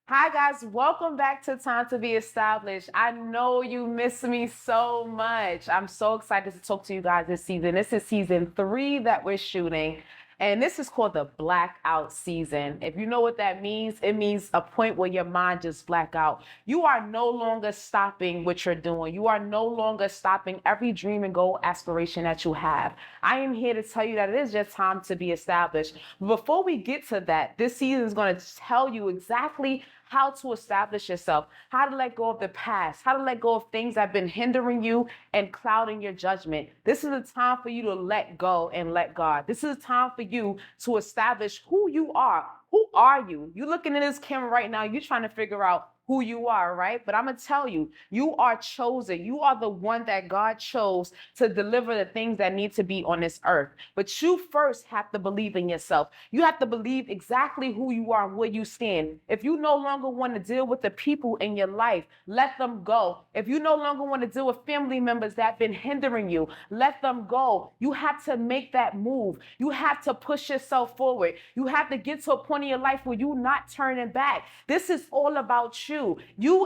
Hi guys, welcome back to Time to Be Established. I know you miss me so much. I'm so excited to talk to you guys this season. This is season 3 that we're shooting, and this is called the blackout season. If you know what that means, it means a point where your mind just black out. You are no longer stopping what you're doing. You are no longer stopping every dream and goal aspiration that you have. I am here to tell you that it is just time to be established. Before we get to that, this season is going to tell you exactly how to establish yourself, how to let go of the past, how to let go of things that have been hindering you and clouding your judgment. This is a time for you to let go and let God. This is a time for you to establish who you are. Who are you? You looking in this camera right now, you're trying to figure out who you are, right? But I'm going to tell you, you are chosen. You are the one that God chose to deliver the things that need to be on this earth. But you first have to believe in yourself. You have to believe exactly who you are and where you stand. If you no longer want to deal with the people in your life, let them go. If you no longer want to deal with family members that have been hindering you, let them go. You have to make that move. You have to push yourself forward. You have to get to a point in your life where you're not turning back. This is all about you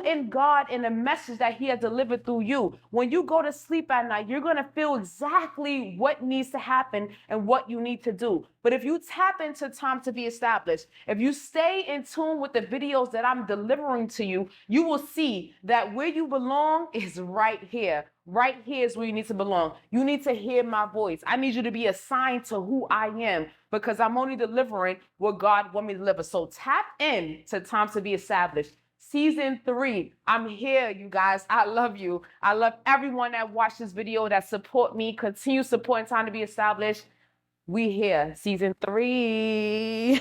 and God and the message that He has delivered through you. When you go to sleep at night, you're going to feel exactly what needs to happen and what you need to do. But if you tap into Time to Be Established, if you stay in tune with the videos that I'm delivering to you, you will see that where you belong is right here. Right here is where you need to belong. You need to hear my voice. I need you to be assigned to who I am because I'm only delivering what God wants me to deliver. So tap in to Time to Be Established. Season 3, I'm here, you guys. I love you. I love everyone that watched this video, that support me. Continue supporting Time to Be Established. We here, season 3.